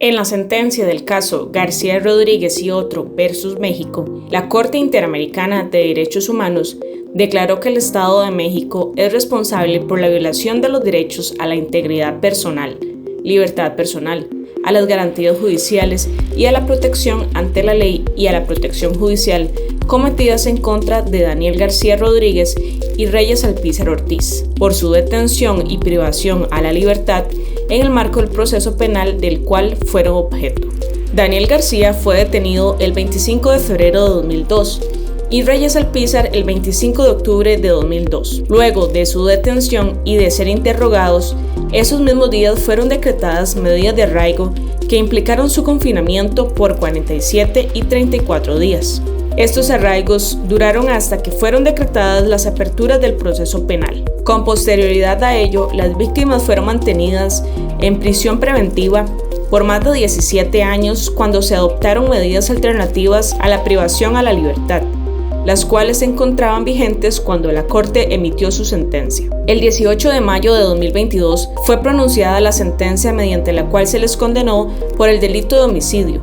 En la sentencia del caso García Rodríguez y otro versus México, la Corte Interamericana de Derechos Humanos declaró que el Estado de México es responsable por la violación de los derechos a la integridad personal, libertad personal, a las garantías judiciales y a la protección ante la ley y a la protección judicial cometidas en contra de Daniel García Rodríguez y Reyes Alpizar Ortiz por su detención y privación a la libertad en el marco del proceso penal del cual fueron objeto. Daniel García fue detenido el 25 de febrero de 2002 y Reyes Alpizar el 25 de octubre de 2002. Luego de su detención y de ser interrogados, esos mismos días fueron decretadas medidas de arraigo que implicaron su confinamiento por 47 y 34 días. Estos arraigos duraron hasta que fueron decretadas las aperturas del proceso penal. Con posterioridad a ello, las víctimas fueron mantenidas en prisión preventiva por más de 17 años cuando se adoptaron medidas alternativas a la privación a la libertad, las cuales se encontraban vigentes cuando la Corte emitió su sentencia. El 18 de mayo de 2022 fue pronunciada la sentencia mediante la cual se les condenó por el delito de homicidio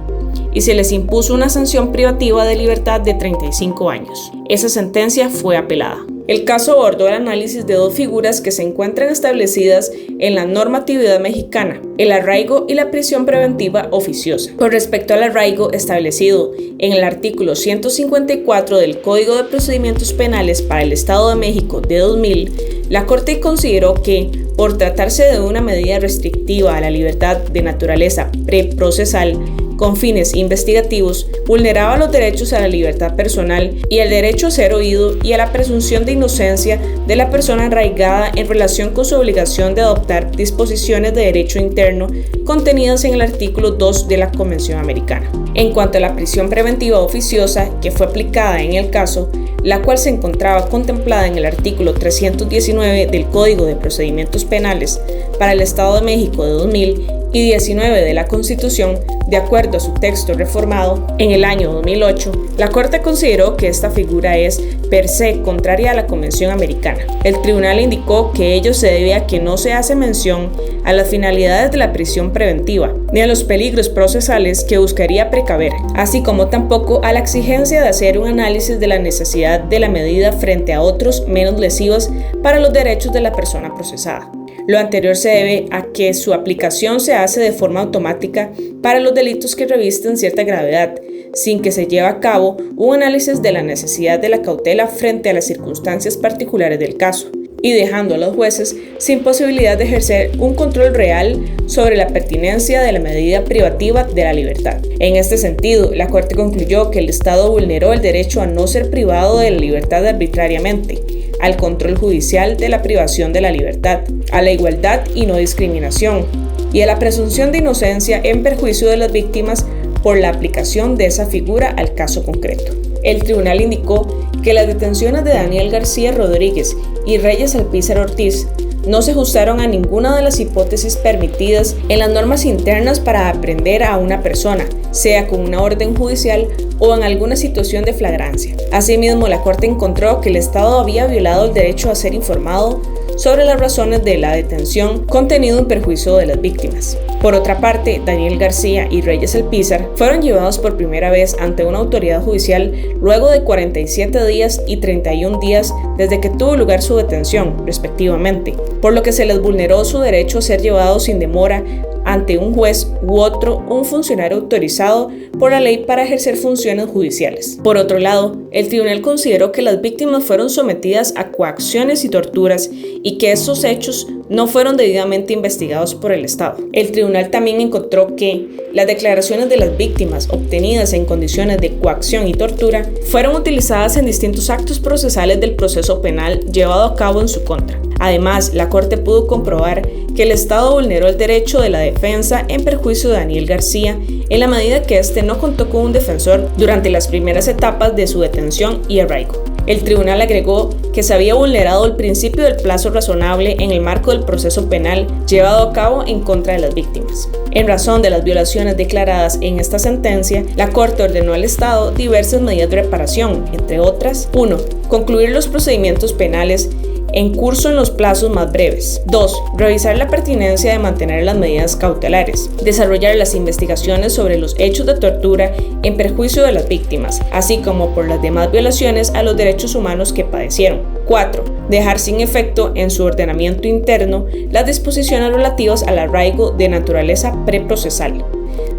y se les impuso una sanción privativa de libertad de 35 años. Esa sentencia fue apelada. El caso abordó el análisis de dos figuras que se encuentran establecidas en la normatividad mexicana, el arraigo y la prisión preventiva oficiosa. Con respecto al arraigo establecido en el artículo 154 del Código de Procedimientos Penales para el Estado de México de 2000, la Corte consideró que, por tratarse de una medida restrictiva a la libertad de naturaleza preprocesal, con fines investigativos, vulneraba los derechos a la libertad personal y al derecho a ser oído y a la presunción de inocencia de la persona arraigada en relación con su obligación de adoptar disposiciones de derecho interno contenidas en el artículo 2 de la Convención Americana. En cuanto a la prisión preventiva oficiosa, que fue aplicada en el caso, la cual se encontraba contemplada en el artículo 319 del Código de Procedimientos Penales para el Estado de México de 2000 y 19 de la Constitución, de acuerdo a su texto reformado en el año 2008, la Corte consideró que esta figura es per se contraria a la Convención Americana. El tribunal indicó que ello se debe a que no se hace mención a las finalidades de la prisión preventiva, ni a los peligros procesales que buscaría precaver, así como tampoco a la exigencia de hacer un análisis de la necesidad de la medida frente a otros menos lesivos para los derechos de la persona procesada. Lo anterior se debe a que su aplicación se hace de forma automática para los delitos que revisten cierta gravedad, sin que se lleve a cabo un análisis de la necesidad de la cautela frente a las circunstancias particulares del caso, y dejando a los jueces sin posibilidad de ejercer un control real sobre la pertinencia de la medida privativa de la libertad. En este sentido, la Corte concluyó que el Estado vulneró el derecho a no ser privado de la libertad arbitrariamente, al control judicial de la privación de la libertad, a la igualdad y no discriminación, y a la presunción de inocencia en perjuicio de las víctimas por la aplicación de esa figura al caso concreto. El tribunal indicó que las detenciones de Daniel García Rodríguez y Reyes Alpizar Ortiz no se ajustaron a ninguna de las hipótesis permitidas en las normas internas para aprehender a una persona, sea con una orden judicial o en alguna situación de flagrancia. Asimismo, la Corte encontró que el Estado había violado el derecho a ser informado sobre las razones de la detención contenido en perjuicio de las víctimas. Por otra parte, Daniel García y Reyes Alpizar fueron llevados por primera vez ante una autoridad judicial luego de 47 días y 31 días desde que tuvo lugar su detención, respectivamente, por lo que se les vulneró su derecho a ser llevados sin demora ante un juez u otro, un funcionario autorizado por la ley para ejercer funciones judiciales. Por otro lado, el tribunal consideró que las víctimas fueron sometidas a coacciones y torturas y que estos hechos no fueron debidamente investigados por el Estado. El tribunal también encontró que las declaraciones de las víctimas obtenidas en condiciones de coacción y tortura fueron utilizadas en distintos actos procesales del proceso penal llevado a cabo en su contra. Además, la Corte pudo comprobar que el Estado vulneró el derecho de la defensa en perjuicio de Daniel García en la medida que éste no contó con un defensor durante las primeras etapas de su detención y arraigo. El tribunal agregó que se había vulnerado el principio del plazo razonable en el marco del proceso penal llevado a cabo en contra de las víctimas. En razón de las violaciones declaradas en esta sentencia, la Corte ordenó al Estado diversas medidas de reparación, entre otras: 1. Concluir los procedimientos penales en curso en los plazos más breves. 2. Revisar la pertinencia de mantener las medidas cautelares. Desarrollar las investigaciones sobre los hechos de tortura en perjuicio de las víctimas, así como por las demás violaciones a los derechos humanos que padecieron. 4. Dejar sin efecto en su ordenamiento interno las disposiciones relativas al arraigo de naturaleza preprocesal.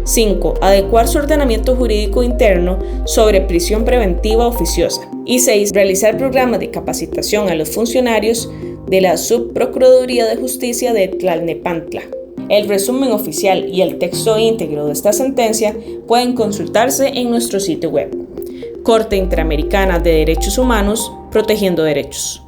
5. Adecuar su ordenamiento jurídico interno sobre prisión preventiva oficiosa. Y 6. Realizar programas de capacitación a los funcionarios de la Subprocuraduría de Justicia de Tlalnepantla. El resumen oficial y el texto íntegro de esta sentencia pueden consultarse en nuestro sitio web. Corte Interamericana de Derechos Humanos, protegiendo derechos.